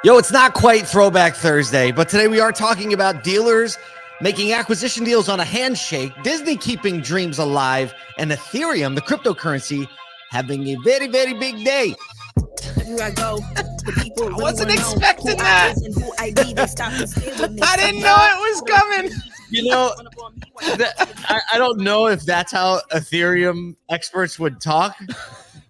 Yo, it's not quite Throwback Thursday, but today we are talking about dealers making acquisition deals on a handshake, Disney keeping dreams alive, and Ethereum, the cryptocurrency, having a very, very big day. I wasn't expecting that. I didn't know it was coming. You know, I don't know if that's how Ethereum experts would talk,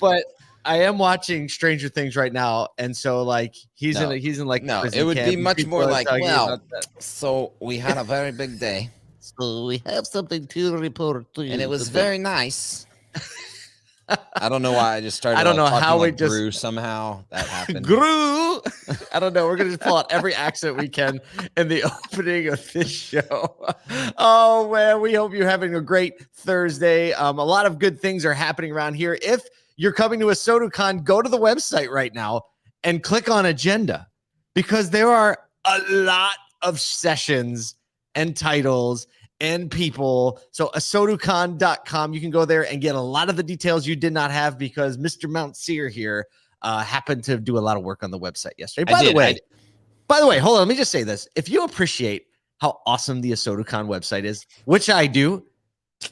but I am watching Stranger Things right now, and so like he's in like it would be much more like, well, so we had a very big day, so we have something to report to you, and it was very nice. I don't know why I just started. I don't know how like we just grew somehow that happened. Grew. I don't know. We're gonna just pull out every accent we can in the opening of this show. Oh man, we hope you're having a great Thursday. A lot of good things are happening around here. If you're coming to ASOTU, go to the website right now and click on agenda, because there are a lot of sessions and titles and people. So ASOTUcon.com, you can go there and get a lot of the details you did not have, because Mr. Mount Sear here happened to do a lot of work on the website yesterday. By the way, hold on, let me just say this. If you appreciate how awesome the ASOTUcon website is, which I do,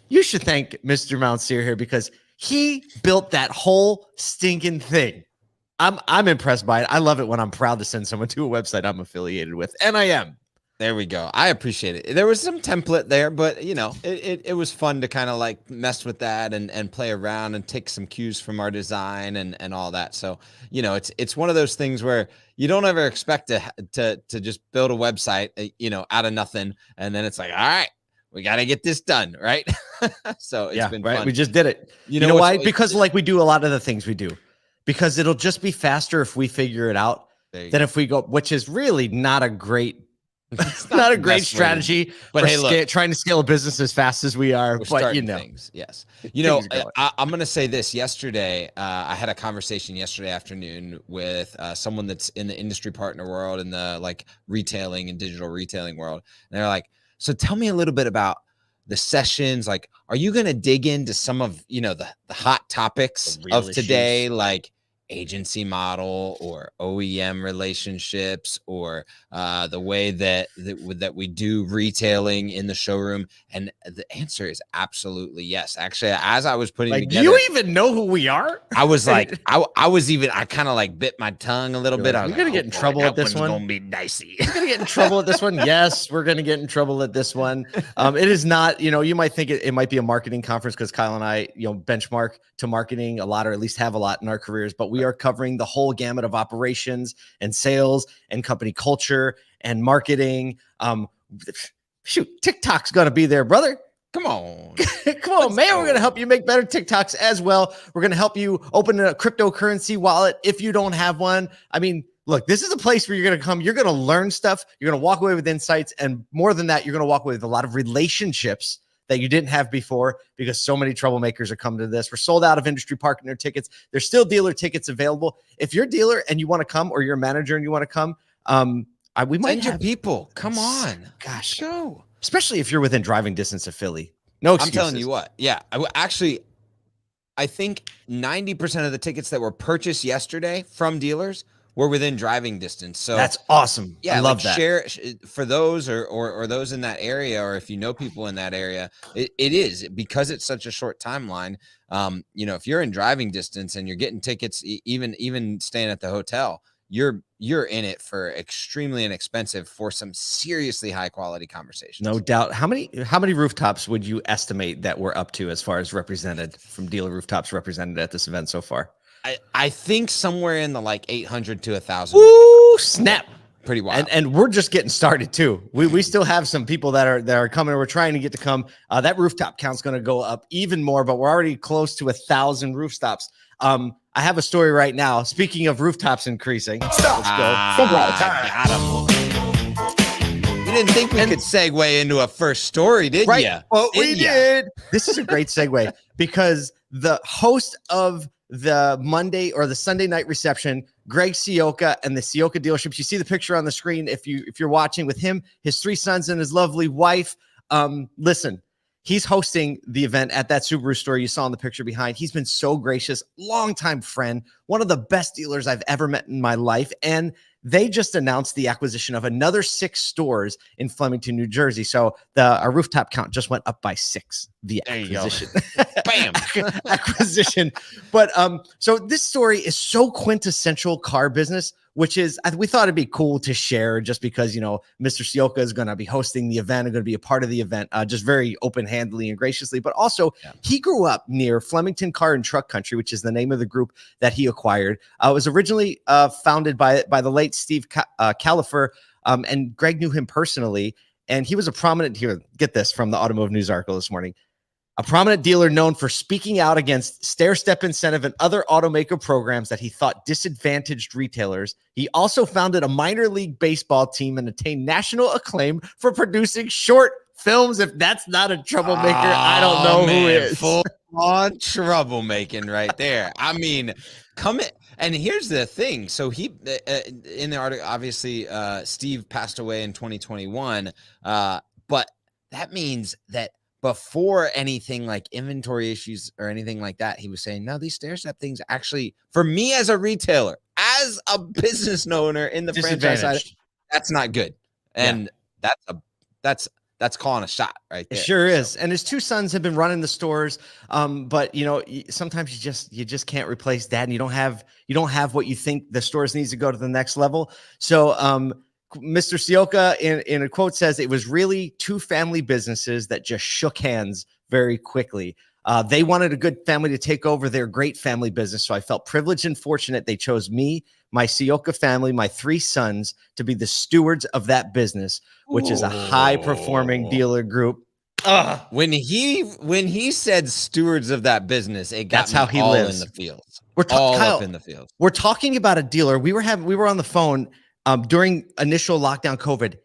you should thank Mr. Mount Sear here, because he built that whole stinking thing. I'm impressed by it. I love it when I'm proud to send someone to a website I'm affiliated with, and I am. There we go. I appreciate it. There was some template there, but you know, it was fun to kind of like mess with that and play around and take some cues from our design and all that. So, you know, it's one of those things where you don't ever expect to just build a website, you know, out of nothing, and then it's like, all right, we got to get this done, right? So it's been fun. We just did it. You know why? Because like we do a lot of the things we do, because it'll just be faster if we figure it out than if we go, which is really not a great. It's not a great strategy, but hey, look, trying to scale a business as fast as we are. But you know, things, yes, you know, I'm going to say this. Yesterday, I had a conversation yesterday afternoon with someone that's in the industry partner world, in the like retailing and digital retailing world, and they're like, "So tell me a little bit about the sessions. Like, are you going to dig into some of the hot topics of today, like agency model or OEM relationships, or the way that we do retailing in the showroom?" And the answer is absolutely yes. Actually, as I was putting together, do you even know who we are? I was like, I kind of like bit my tongue a little bit. We're gonna get in trouble at this one. Gonna be dicey. We're gonna get in trouble at this one. Yes, we're gonna get in trouble at this one. It is not. You might think it might be a marketing conference, because Kyle and I, benchmark to marketing a lot, or at least have a lot in our careers. But we are covering the whole gamut of operations and sales and company culture and marketing. Shoot, TikTok's gonna be there, brother. Come on. Come on, man. We're going to help you make better TikToks as well. We're going to help you open a cryptocurrency wallet if you don't have one. I mean, look, this is a place where you're going to come. You're going to learn stuff. You're going to walk away with insights. And more than that, you're going to walk away with a lot of relationships that you didn't have before, because so many troublemakers are coming to this. We're sold out of industry partner tickets. There's still dealer tickets available. If you're a dealer and you want to come, or you're a manager and you want to come, we might send your people. Come on. Gosh, go. Especially if you're within driving distance of Philly. No excuses. I'm telling you what. Yeah. I think 90% of the tickets that were purchased yesterday from dealers were within driving distance. So that's awesome. Yeah. I love that. Share for those or those in that area, or if you know people in that area, it is, because it's such a short timeline. If you're in driving distance and you're getting tickets, even staying at the hotel, you're in it for extremely inexpensive for some seriously high quality conversations. No doubt. How many rooftops would you estimate that we're up to as far as represented from dealer rooftops represented at this event so far? I think somewhere in the like 800 to 1,000. Woo, snap. Pretty wild. And we're just getting started too. We still have some people that are coming. We're trying to get to come. That rooftop count's going to go up even more, but we're already close to 1,000 rooftops. I have a story right now. Speaking of rooftops increasing, let's go. Got him. You didn't think we could segue into a first story, did you? Well, we did. This is a great segue, because the host of the Monday or the Sunday night reception, Greg Sioka, and the Sioka dealerships. You see the picture on the screen if you're watching, with him, his 3 sons, and his lovely wife. Listen. He's hosting the event at that Subaru store you saw in the picture behind. He's been so gracious, longtime friend, one of the best dealers I've ever met in my life. And they just announced the acquisition of another 6 stores in Flemington, New Jersey. So our rooftop count just went up by 6 via acquisition. Bam. Acquisition. But so this story is so quintessential car business, which is, we thought it'd be cool to share just because, you know, Mr. Sioka is going to be hosting the event and going to be a part of the event, just very open-handedly and graciously. But also, he grew up near Flemington Car and Truck Country, which is the name of the group that he acquired. It was originally founded by the late Steve Califer, and Greg knew him personally. And he was a prominent, here, get this from the Automotive News article this morning, a prominent dealer known for speaking out against stair-step incentive and other automaker programs that he thought disadvantaged retailers. He also founded a minor league baseball team and attained national acclaim for producing short films. If that's not a troublemaker, I don't know who is. Full on troublemaking right there. I mean, and here's the thing. So he, in the article, obviously, Steve passed away in 2021, but that means that before anything like inventory issues or anything like that, he was saying, no, these stair-step things actually, for me as a retailer, as a business owner in the franchise side, that's not good. And that's calling a shot right there. It sure is. And his 2 sons have been running the stores. But you know, sometimes you just can't replace dad, and you don't have what you think the stores needs to go to the next level. So Mr. Sioka in a quote says, it was really 2 family businesses that just shook hands very quickly. They wanted a good family to take over their great family business. So I felt privileged and fortunate they chose me, my Sioka family, my 3 sons to be the stewards of that business, which is a high performing dealer group. When he said stewards of that business, it got That's how he all lives in the fields. Kyle, up in the fields. We're talking about a dealer. We were on the phone during initial lockdown COVID.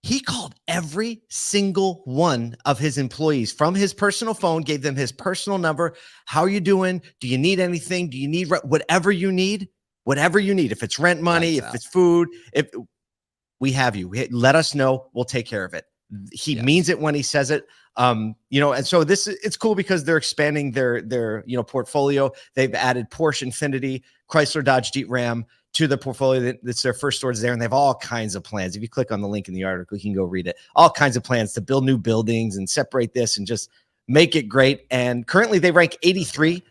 He called every single one of his employees from his personal phone, gave them his personal number. How are you doing? Do you need anything? Do you need whatever you need? Whatever you need. If it's rent money, if it's food, if we have you, let us know. We'll take care of it. He means it when he says it. You know, and so it's cool because they're expanding their portfolio. They've added Porsche, Infiniti, Chrysler, Dodge, Jeep, Ram to the portfolio. That's their first stores there, and they have all kinds of plans. If you click on the link in the article, you can go read it. All kinds of plans to build new buildings and separate this and just make it great. And currently they rank 83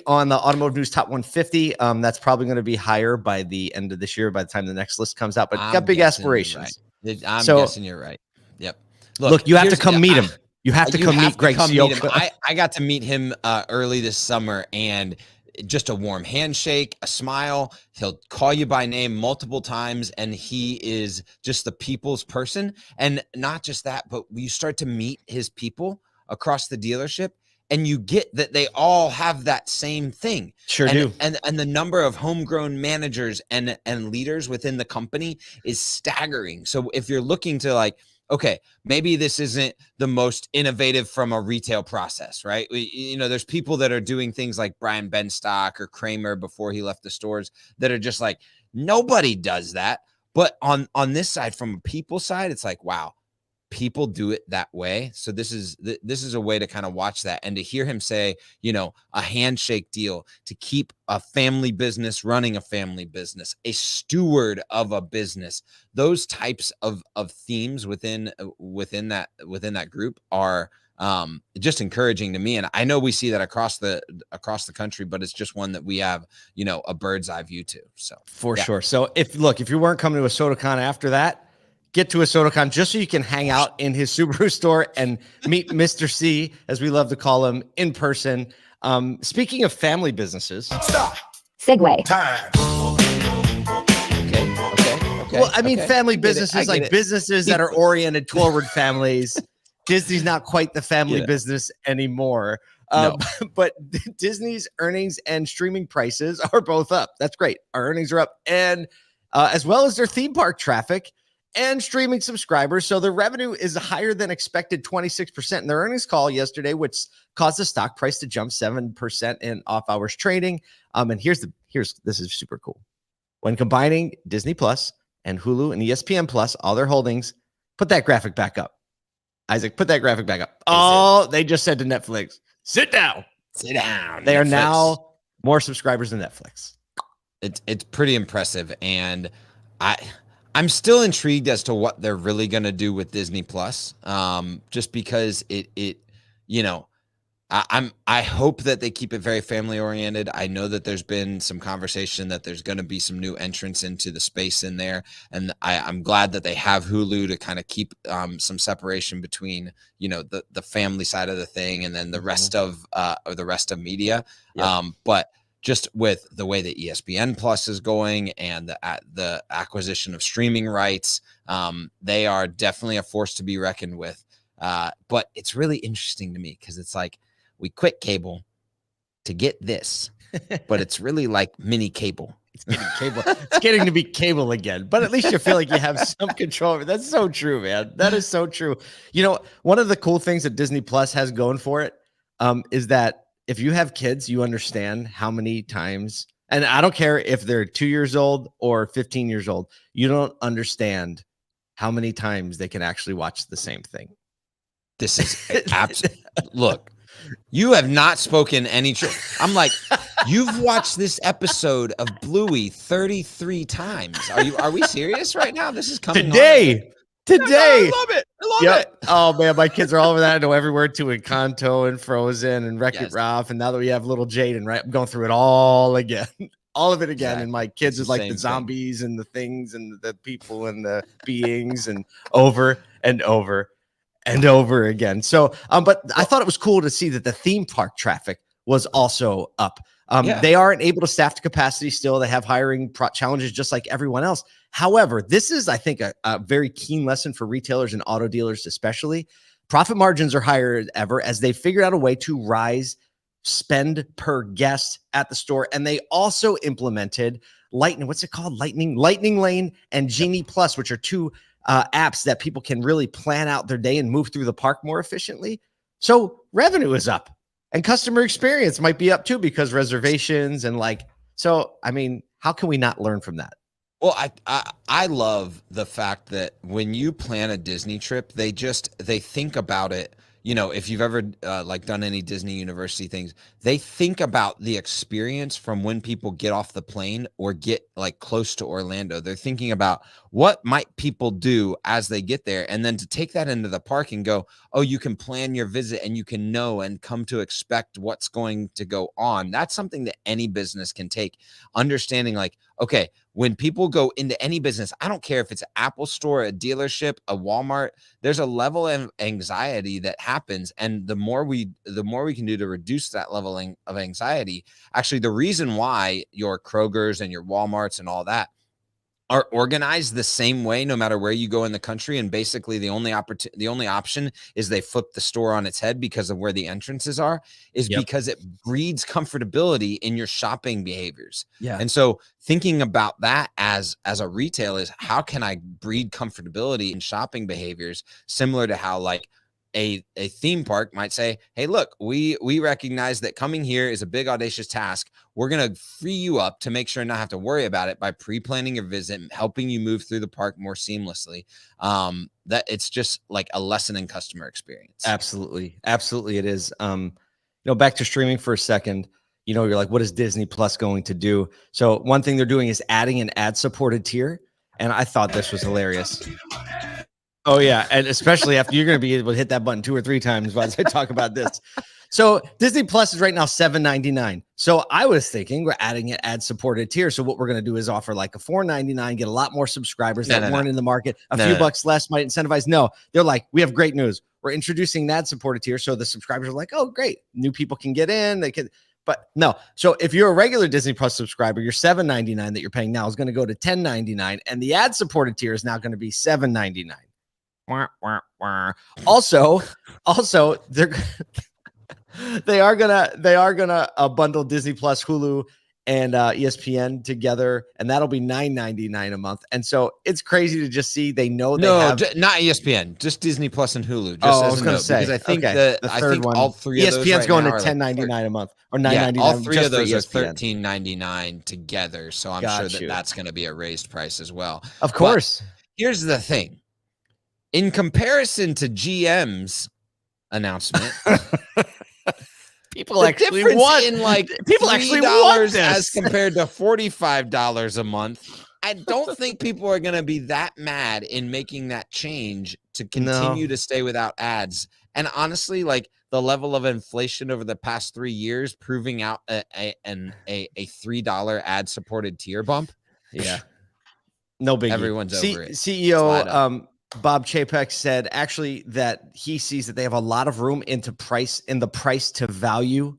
on the Automotive News Top 150. That's probably going to be higher by the end of this year, by the time the next list comes out. But got big aspirations. Right. I'm guessing you're right. Yep. Look, you have to come meet him. You have to come meet Greg Sioka. I got to meet him early this summer, and just a warm handshake, a smile. He'll call you by name multiple times, and he is just the people's person. And not just that, but you start to meet his people across the dealership, and you get that they all have that same thing. Sure do. And the number of homegrown managers and leaders within the company is staggering. So if you're looking to like, okay, maybe this isn't the most innovative from a retail process, right? There's people that are doing things like Brian Benstock or Kramer before he left the stores that are just like, nobody does that. But on this side, from a people side, it's like, wow, people do it that way. So this is a way to kind of watch that, and to hear him say, a handshake deal to keep a family business running a family business, a steward of a business. Those types of themes within that group are just encouraging to me. And I know we see that across the country, but it's just one that we have, a bird's eye view to. So for sure. So if you weren't coming to a SodaCon after that, get to a SodaCon just so you can hang out in his Subaru store and meet Mr. C, as we love to call him, in person. Speaking of family businesses. Stop. Segue. Time. Okay. Well, I mean, family businesses, like businesses that are oriented toward families. Disney's not quite the family business anymore. No. But Disney's earnings and streaming prices are both up. That's great. Our earnings are up, and as well as their theme park traffic and streaming subscribers. So their revenue is higher than expected, 26% in their earnings call yesterday, which caused the stock price to jump 7% in off hours trading. And this is super cool. When combining Disney Plus and Hulu and ESPN Plus, all their holdings, put that graphic back up. Isaac, put that graphic back up. Oh, they just said to Netflix, sit down. Sit down. They are now more subscribers than Netflix. It's pretty impressive. And I'm still intrigued as to what they're really going to do with Disney Plus. Just because you know, I hope that they keep it very family oriented. I know that there's been some conversation that there's going to be some new entrants into the space in there, and I'm glad that they have Hulu to kind of keep some separation between the family side of the thing and then the rest of media. Yep. But just with the way that ESPN Plus is going and the acquisition of streaming rights, they are definitely a force to be reckoned with. But it's really interesting to me because it's like, we quit cable to get this, but it's really like mini cable. It's getting cable. It's getting to be cable again, but at least you feel like you have some control over it. That's so true, man. That is so true. One of the cool things that Disney Plus has going for it is that if you have kids, you understand how many times, and I don't care if they're 2 years old or 15 years old, you don't understand how many times they can actually watch the same thing. This is absolutely, look, you have not spoken any truth. I'm like, you've watched this episode of Bluey 33 times. Are we serious right now? This is coming today. I love it. I love it. Oh man, my kids are all over that. I know every word to Encanto and Frozen and Wreck-It Ralph. And now that we have little Jaden, right? I'm going through it all again. All of it again. Exactly. And my kids is like the zombies and the things and the people and the beings and over and over and over again. So, but I thought it was cool to see that the theme park traffic was also up. They aren't able to staff to capacity still. They have hiring challenges just like everyone else. However, this is, I think, a very keen lesson for retailers and auto dealers, especially. Profit margins are higher than ever as they figured out a way to rise spend per guest at the store. And they also implemented Lightning Lane and Genie Plus, which are two apps that people can really plan out their day and move through the park more efficiently. So revenue is up and customer experience might be up too, because reservations and I mean, how can we not learn from that? Well, I love the fact that when you plan a Disney trip, they think about it. If you've ever done any Disney University things, they think about the experience from when people get off the plane or get close to Orlando. They're thinking about what might people do as they get there. And then to take that into the park and go, oh, you can plan your visit and you can know and come to expect what's going to go on. That's something that any business can take. Understanding okay, when people go into any business, I don't care if it's an Apple store, a dealership, a Walmart, there's a level of anxiety that happens. And the more we can do to reduce that level of anxiety, actually the reason why your Kroger's and your Walmarts and all that are organized the same way, no matter where you go in the country. And basically the only option is they flip the store on its head because of where the entrances are, is because it breeds comfortability in your shopping behaviors. Yeah. And so thinking about that as a retailer is, how can I breed comfortability in shopping behaviors, similar to how a theme park might say, hey, look, we recognize that coming here is a big, audacious task. We're going to free you up to make sure not have to worry about it by pre-planning your visit and helping you move through the park more seamlessly. That it's just a lesson in customer experience. Absolutely. Absolutely. It is. Back to streaming for a second, you're like, what is Disney Plus going to do? So one thing they're doing is adding an ad-supported tier. And I thought this was hilarious. Oh, yeah. And especially after you're going to be able to hit that button 2 or 3 times as I talk about this. So Disney Plus is right now $7.99. So I was thinking we're adding an ad-supported tier. So what we're going to do is offer a $4.99, get a lot more subscribers that weren't in the market. A few bucks less might incentivize. No, they're like, we have great news. We're introducing an ad-supported tier. So the subscribers are like, oh, great. New people can get in. They can. But no. So if you're a regular Disney Plus subscriber, your $7.99 that you're paying now is going to go to $10.99. And the ad-supported tier is now going to be $7.99. Also, they are gonna bundle Disney Plus, Hulu, and ESPN together, and that'll be $9.99 a month. And so it's crazy to just see they know they have not ESPN, just Disney Plus and Hulu. I was going to say, because I think the third one, all three of those ESPN's going to $10.99 a month or $9.99. All three of those are $13.99 together. So I'm sure that's going to be a raised price as well. Of course. But here's the thing. In comparison to GM's announcement, people actually want $3 as compared to $45 a month I don't think people are going to be that mad in making that change to continue to stay without ads. And honestly, like the level of inflation over the past 3 years, proving out a $3 ad supported tier bump. Yeah. No biggie. Everyone's over it. CEO Bob Chapek said actually that he sees that they have a lot of room in the price to value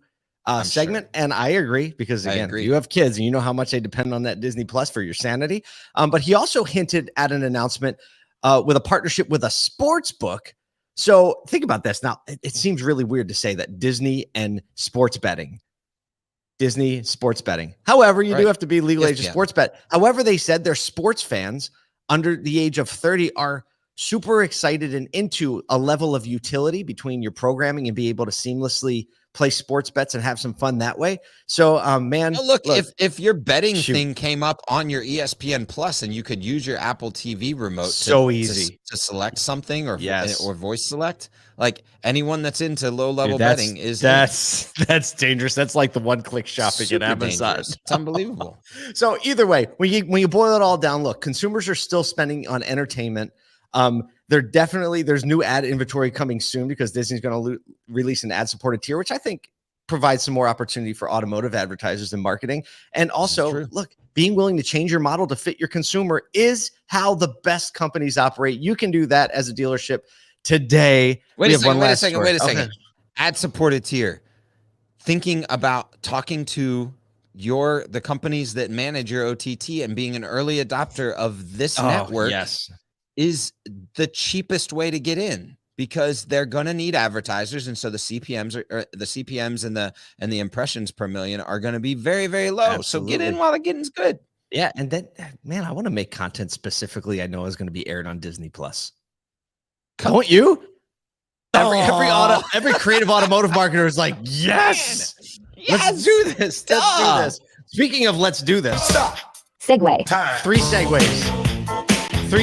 segment. Sure. And I agree, because again, you have kids and you know how much they depend on that Disney Plus for your sanity. But he also hinted at an announcement with a partnership with a sports book. So think about this. Now, it seems really weird to say that Disney sports betting. However, you do have to be legal age of sports bet. However, they said their sports fans under the age of 30 are super excited and into a level of utility between your programming and be able to seamlessly play sports bets and have some fun that way. So, man, look, if your betting thing came up on your ESPN Plus and you could use your Apple TV remote easy to select something or voice select, like anyone that's into low level betting that's dangerous. That's like the one click shopping at Amazon. Dangerous. It's unbelievable. So either way, when you boil it all down, look, consumers are still spending on entertainment. There's new ad inventory coming soon because Disney's going to release an ad supported tier, which I think provides some more opportunity for automotive advertisers and marketing. And also, look, being willing to change your model to fit your consumer is how the best companies operate. You can do that as a dealership today. Wait a second. Ad supported tier. Thinking about talking to the companies that manage your OTT and being an early adopter of this network. Yes. Is the cheapest way to get in, because they're going to need advertisers. And so the CPMs and the impressions per million are going to be very, very low. Absolutely. So get in while the getting's good. Yeah. And then, man, I want to make content specifically I know is going to be aired on Disney Plus. Don't you? Every creative automotive marketer is like, yes, let's do this. Let's do this. Speaking of let's do this. Stop. Segue. Time. 3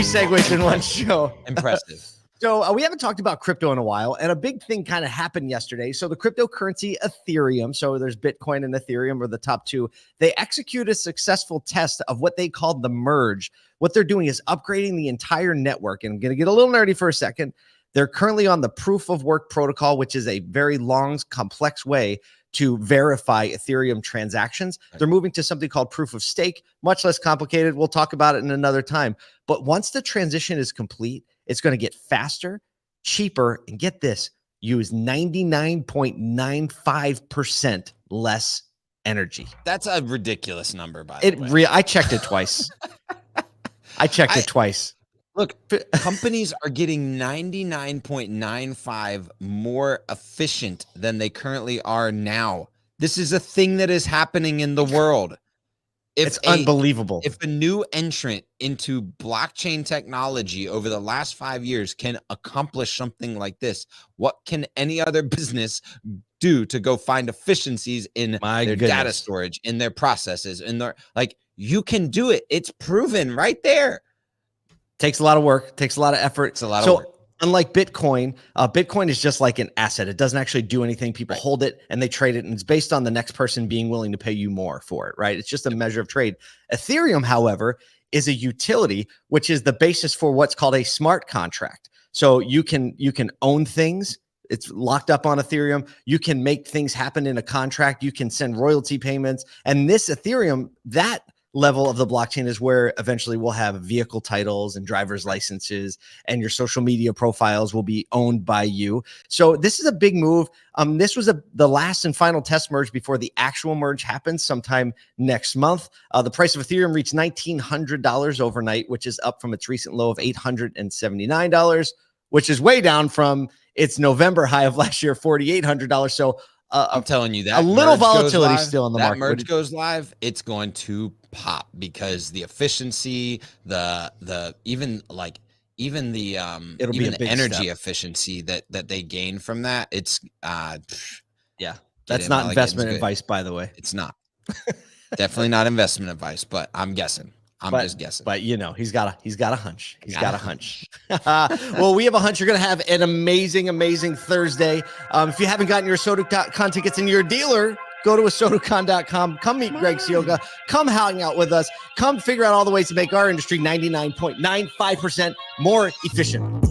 segues in one show. Impressive. So we haven't talked about crypto in a while, and a big thing kind of happened yesterday. So the cryptocurrency Ethereum, so there's Bitcoin and Ethereum are the top two. They executed a successful test of what they called the merge. What they're doing is upgrading the entire network. And I'm going to get a little nerdy for a second. They're currently on the proof of work protocol, which is a very long, complex way to verify Ethereum transactions. They're moving to something called proof of stake, much less complicated. We'll talk about it in another time. But once the transition is complete, it's going to get faster, cheaper, and get this, use 99.95% less energy. That's a ridiculous number, by the way. I checked it twice. it twice. Look, companies are getting 99.95 more efficient than they currently are now. This is a thing that is happening in the world. It's unbelievable. If a new entrant into blockchain technology over the last 5 years can accomplish something like this, what can any other business do to go find efficiencies in their data storage, in their processes, you can do it. It's proven right there. Takes a lot of work, takes a lot of effort. It's a lot of work. Unlike Bitcoin, Bitcoin is just like an asset. It doesn't actually do anything. People hold it and they trade it, and it's based on the next person being willing to pay you more for it, right? It's just a measure of trade. Ethereum, however, is a utility, which is the basis for what's called a smart contract. So you can own things. It's locked up on Ethereum. You can make things happen in a contract. You can send royalty payments. And this Ethereum, that level of the blockchain is where eventually we'll have vehicle titles and driver's licenses, and your social media profiles will be owned by you. So this is a big move. This was the last and final test merge before the actual merge happens sometime next month. The price of Ethereum reached $1,900 overnight, which is up from its recent low of $879, which is way down from its November high of last year, $4,800. So I'm telling you that a little volatility still in the market. That merge goes live, it's going to pop, because the efficiency, even the energy efficiency that they gain from that, it's that's not investment advice, by the way. It's not. Definitely not investment advice, but I'm guessing. I'm just guessing. But he's got a hunch. He's got a hunch. Well, we have a hunch you're going to have an amazing, amazing Thursday. If you haven't gotten your ASOTU con tickets in your dealer, go to ASOTUcon.com. Come meet Greg Sioga. Come hang out with us. Come figure out all the ways to make our industry 99.95% more efficient.